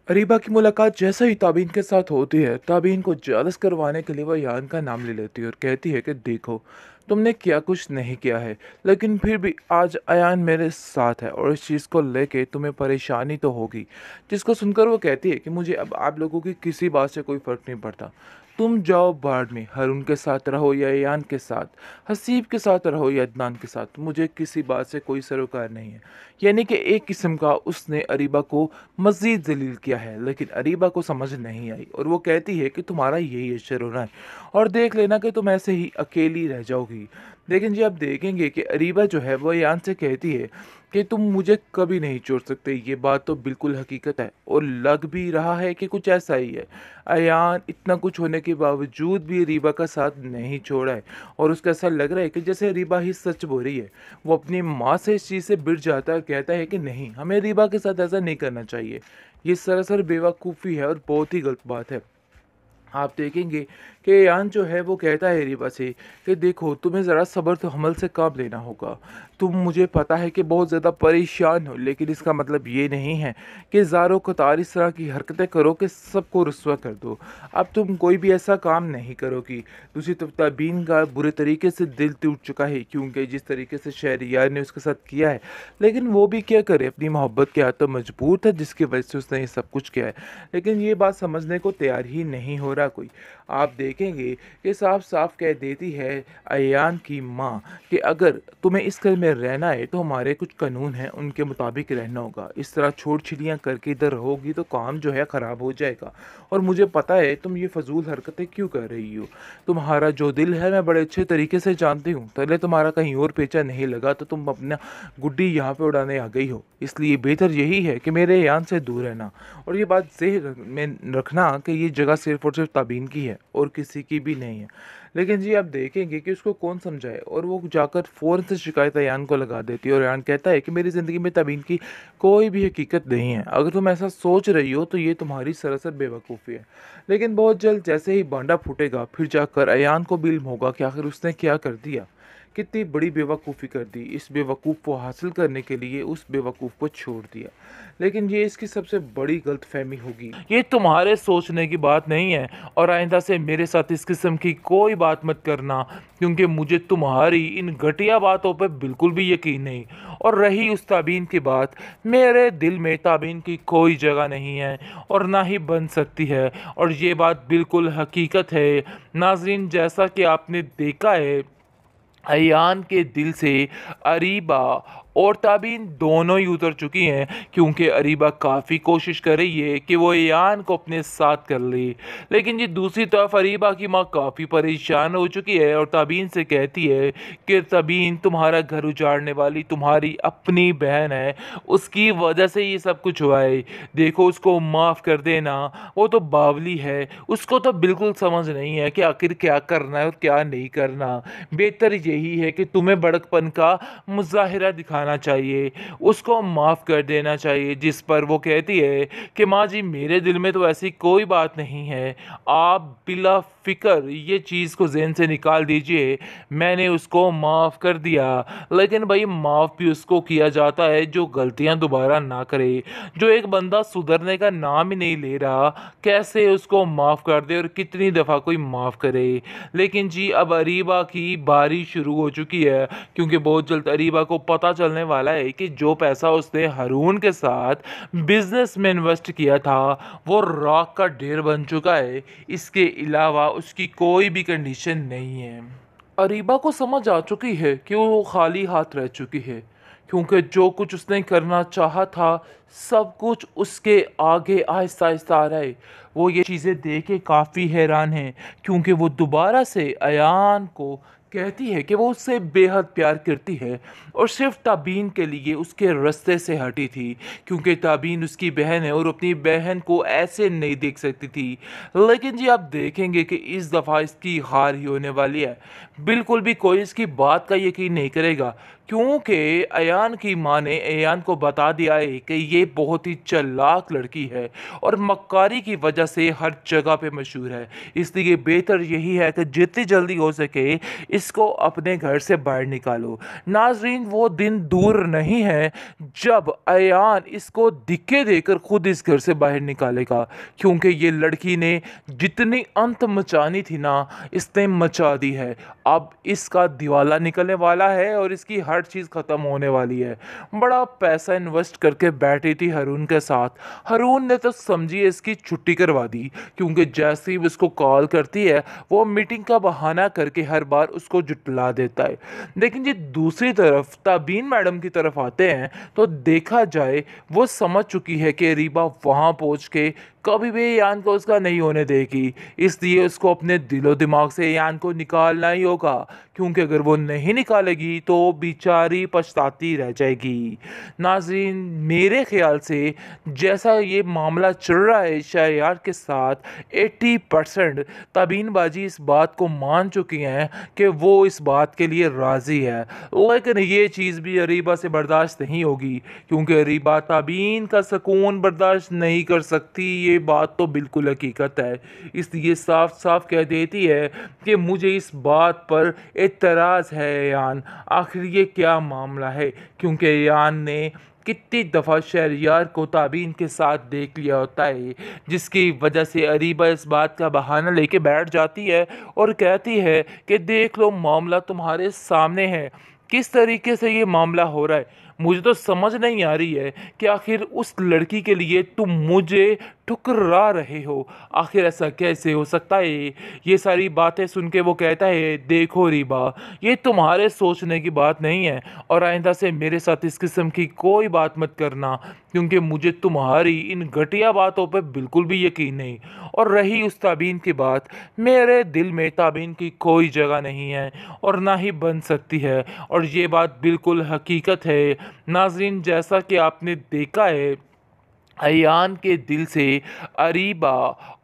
अरीबा की मुलाकात जैसे ही ताबीन के साथ होती है, ताबीन को जेलस करवाने के लिए वह यान का नाम ले लेती है और कहती है कि देखो, तुमने क्या कुछ नहीं किया है, लेकिन फिर भी आज अयान मेरे साथ है और इस चीज़ को लेके तुम्हें परेशानी तो होगी। जिसको सुनकर वो कहती है कि मुझे अब आप लोगों की किसी बात से कोई फ़र्क नहीं पड़ता। तुम जाओ बाढ़ में, हरून के साथ रहो या अयान के साथ, हसीब के साथ रहो या अदनान के साथ, मुझे किसी बात से कोई सरोकार नहीं है। यानी कि एक किस्म का उसने अरीबा को मज़ीद ज़लील किया है, लेकिन अरीबा को समझ नहीं आई और वो कहती है कि तुम्हारा यही अशर होना है और देख लेना कि तुम ऐसे ही अकेली रह जाओगी। लेकिन जी आप देखेंगे कि अरीबा जो है वो यान से कहती है कि तुम मुझे कभी नहीं छोड़ सकते। ये बात तो बिल्कुल हकीकत है और लग भी रहा है कि कुछ ऐसा ही है। अयान इतना कुछ होने के बावजूद भी अरीबा का साथ नहीं छोड़ा है और उसका ऐसा लग रहा है कि जैसे अरीबा ही सच बोल रही है। वो अपनी माँ से इस चीज़ से बिड़ जाता है, कहता है कि नहीं, हमें अरीबा के साथ ऐसा नहीं करना चाहिए। ये सरासर बेवकूफ़ी है और बहुत ही गलत बात है। आप देखेंगे कि यान जो है वो कहता है रीबा से कि देखो, तुम्हें ज़रा सब्र तो हमल से काम लेना होगा। तुम, मुझे पता है कि बहुत ज़्यादा परेशान हो, लेकिन इसका मतलब ये नहीं है कि ज़ारो कतार इस तरह की हरकतें करो कि सबको रुस्वा कर दो। अब तुम कोई भी ऐसा काम नहीं करोगी। दूसरी तरफ तबीन का बुरे तरीके से दिल टूट चुका है, क्योंकि जिस तरीके से शहरियार ने उसके साथ किया है, लेकिन वो भी क्या करे, अपनी मोहब्बत के हाथ तो मजबूर था जिसकी वजह से उसने ये सब कुछ किया है। लेकिन ये बात समझने को तैयार ही नहीं हो रहा कोई। आप देखेंगे कि साफ साफ कह देती है अयान की माँ कि अगर तुम्हें इस घर में रहना है तो हमारे कुछ कानून हैं, उनके मुताबिक रहना होगा। इस तरह छोड़ छिड़ियाँ करके इधर रहोगी तो काम जो है ख़राब हो जाएगा। और मुझे पता है तुम ये फजूल हरकतें क्यों कर रही हो। तुम्हारा जो दिल है मैं बड़े अच्छे तरीके से जानती हूँ। पहले तुम्हारा कहीं और पेचा नहीं लगा तो तुम अपना गुड्डी यहाँ पे उड़ाने आ गई हो। इसलिए बेहतर यही है कि मेरे यान से दूर रहना। और ये बात ज़हन में रखना कि ये जगह सिर्फ़ और सिर्फ ताबीन की है और किसी की भी नहीं है। लेकिन जी आप देखेंगे कि उसको कौन समझाए, और वो जाकर फ़ौरन से शिकायत अयान को लगा देती है और अयान कहता है कि मेरी ज़िंदगी में ताबीन की कोई भी हकीकत नहीं है। अगर तुम ऐसा सोच रही हो तो ये तुम्हारी सरासर बेवकूफ़ी है। लेकिन बहुत जल्द जैसे ही भांडा फूटेगा, फिर जाकर अयान को भी इल्म होगा कि आखिर उसने क्या कर दिया, कितनी बड़ी बेवकूफ़ी कर दी। इस बेवकूफ़ को हासिल करने के लिए उस बेवकूफ़ को छोड़ दिया। लेकिन ये इसकी सबसे बड़ी गलतफ़हमी होगी। ये तुम्हारे सोचने की बात नहीं है और आइंदा से मेरे साथ इस किस्म की कोई बात मत करना, क्योंकि मुझे तुम्हारी इन घटिया बातों पे बिल्कुल भी यकीन नहीं। और रही उस ताबीन की बात, मेरे दिल में ताबीन की कोई जगह नहीं है और ना ही बन सकती है, और ये बात बिल्कुल हकीकत है। नाज़रीन, जैसा कि आपने देखा है, अयान के दिल से अरीबा और ताबीन दोनों ही उतर चुकी हैं, क्योंकि अरीबा काफ़ी कोशिश कर रही है कि वो अयान को अपने साथ कर ले। लेकिन ये दूसरी तरफ अरीबा की माँ काफ़ी परेशान हो चुकी है और ताबीन से कहती है कि ताबीन, तुम्हारा घर उजाड़ने वाली तुम्हारी अपनी बहन है, उसकी वजह से ये सब कुछ हुआ है। देखो, उसको माफ़ कर देना। वो तो बावली है, उसको तो बिल्कुल समझ नहीं है कि आखिर क्या करना है और क्या नहीं करना। बेहतर यही है कि तुम्हें बड़कपन का मुज़ाहिरा दिखाना चाहिए, उसको माफ़ कर देना चाहिए। जिस पर वो कहती है कि माँ जी, मेरे दिल में तो ऐसी कोई बात नहीं है, आप बिला फ़िक्र ये चीज़ को ज़हन से निकाल दीजिए, मैंने उसको माफ़ कर दिया। लेकिन भाई, माफ़ भी उसको किया जाता है जो गलतियाँ दोबारा ना करे। जो एक बंदा सुधरने का नाम ही नहीं ले रहा, कैसे उसको माफ़ कर दे और कितनी दफ़ा कोई माफ़ करे। लेकिन जी अब अरीबा की बारी शुरू हो चुकी है, क्योंकि बहुत जल्द अरीबा को पता चलने वाला है कि जो पैसा उसने हारून के साथ बिजनेस में इन्वेस्ट किया था वो राख का ढेर बन चुका है। इसके अलावा उसकी कोई भी कंडीशन नहीं है। अरीबा को समझ आ चुकी है कि वो खाली हाथ रह चुकी है, क्योंकि जो कुछ उसने करना चाहा था सब कुछ उसके आगे आहिस्ता आहिस्ता आ रहा है। वो ये चीज़ें देख के काफ़ी हैरान है, क्योंकि वो दोबारा से अयान को कहती है कि वो उससे बेहद प्यार करती है और सिर्फ ताबीन के लिए उसके रास्ते से हटी थी, क्योंकि ताबीन उसकी बहन है और अपनी बहन को ऐसे नहीं देख सकती थी। लेकिन जी आप देखेंगे कि इस दफ़ा इसकी हार ही होने वाली है। बिल्कुल भी कोई इसकी बात का यकीन नहीं करेगा, क्योंकि अयान की माँ ने अयान को बता दिया है कि ये बहुत ही चालाक लड़की है और मक्कारी की वजह से हर जगह पे मशहूर है। इसलिए बेहतर यही है कि जितनी जल्दी हो सके इसको अपने घर से बाहर निकालो। नाजरीन, वो दिन दूर नहीं है जब अयान इसको धिक्के देकर खुद इस घर से बाहर निकालेगा, क्योंकि ये लड़की ने जितनी अंत मचानी थी ना, इसने मचा दी है। अब इसका दिवाला निकलने वाला है और इसकी हर चीज़ ख़त्म होने वाली है। बड़ा पैसा इन्वेस्ट करके बैठी थी हरून के साथ। हरून ने तो समझिए इसकी छुट्टी करवा दी, क्योंकि जैसे ही उसको कॉल करती है वो मीटिंग का बहाना करके हर बार उसको जुटला देता है। लेकिन जी दूसरी तरफ ताबीन मैडम की तरफ आते हैं तो देखा जाए वो समझ चुकी है कि रीबा वहाँ पहुँच के कभी भी यान को उसका नहीं होने देगी। इसलिए उसको अपने दिलो दिमाग से यान को निकालना ही होगा, क्योंकि अगर वो नहीं निकालेगी तो बेचारी पछताती रह जाएगी। नाज़रीन, मेरे ख्याल से जैसा ये मामला चल रहा है शहरयार के साथ, 80% तबीन बाजी इस बात को मान चुकी हैं कि वो इस बात के लिए राज़ी है। लेकिन ये चीज़ भी अरीबा से बर्दाश्त नहीं होगी, क्योंकि अरीबा तबीन का सुकून बर्दाश्त नहीं कर सकती। ये बात तो बिल्कुल हकीकत है। इसलिए साफ साफ कह देती है कि मुझे इस बात पर एतराज़ है यान, आखिर ये क्या मामला है, क्योंकि यान ने कितनी दफ़ा शहरयार को ताबीन के साथ देख लिया होता है, जिसकी वजह से अरीबा इस बात का बहाना लेके बैठ जाती है और कहती है कि देख लो, मामला तुम्हारे सामने है, किस तरीके से ये मामला हो रहा है। मुझे तो समझ नहीं आ रही है कि आखिर उस लड़की के लिए तुम मुझे ठुकरा रहे हो। आखिर ऐसा कैसे हो सकता है। ये सारी बातें सुन के वो कहता है, देखो रीबा, ये तुम्हारे सोचने की बात नहीं है और आइंदा से मेरे साथ इस किस्म की कोई बात मत करना, क्योंकि मुझे तुम्हारी इन घटिया बातों पर बिल्कुल भी यकीन नहीं। और रही उस ताबीन की बात, मेरे दिल में ताबीन की कोई जगह नहीं है और ना ही बन सकती है, और ये बात बिल्कुल हकीकत है। नाज़रीन, जैसा कि आपने देखा है, अयान के दिल से अरीबा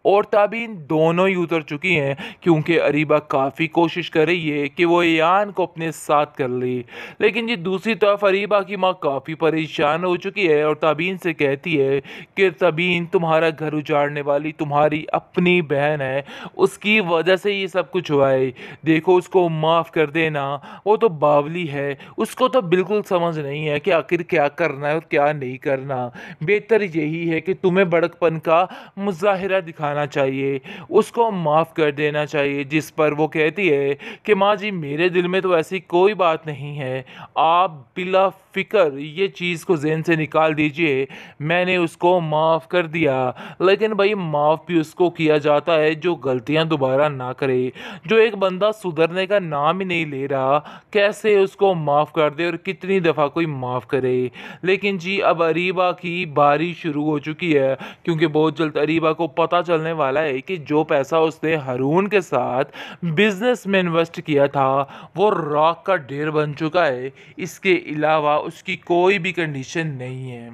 और ताबीन दोनों ही उतर चुकी हैं, क्योंकि अरीबा काफ़ी कोशिश कर रही है कि वो अयान को अपने साथ कर ले। लेकिन ये दूसरी तरफ अरीबा की माँ काफ़ी परेशान हो चुकी है और ताबीन से कहती है कि ताबीन, तुम्हारा घर उजाड़ने वाली तुम्हारी अपनी बहन है, उसकी वजह से ये सब कुछ हुआ है। देखो, उसको माफ़ कर देना, वो तो बावली है, उसको तो बिल्कुल समझ नहीं है कि आखिर क्या करना है और क्या नहीं करना। बेहतर यही है कि तुम्हें बड़कपन का मुजाहिरा दिखाना चाहिए, उसको माफ़ कर देना चाहिए। जिस पर वो कहती है कि माँ जी, मेरे दिल में तो ऐसी कोई बात नहीं है, आप बिला फ़िक्र ये चीज़ को ज़हन से निकाल दीजिए, मैंने उसको माफ़ कर दिया। लेकिन भाई, माफ़ भी उसको किया जाता है जो गलतियाँ दोबारा ना करे। जो एक बंदा सुधरने का नाम ही नहीं ले रहा, कैसे उसको माफ़ कर दे और कितनी दफ़ा कोई माफ़ करे। लेकिन जी अब अरीबा की बारी शुरू हो चुकी है, क्योंकि बहुत जल्द अरीबा को पता चलने वाला है कि जो पैसा उसने हारून के साथ बिजनेस में इन्वेस्ट किया था वो रॉक का ढेर बन चुका है। इसके अलावा उसकी कोई भी कंडीशन नहीं है।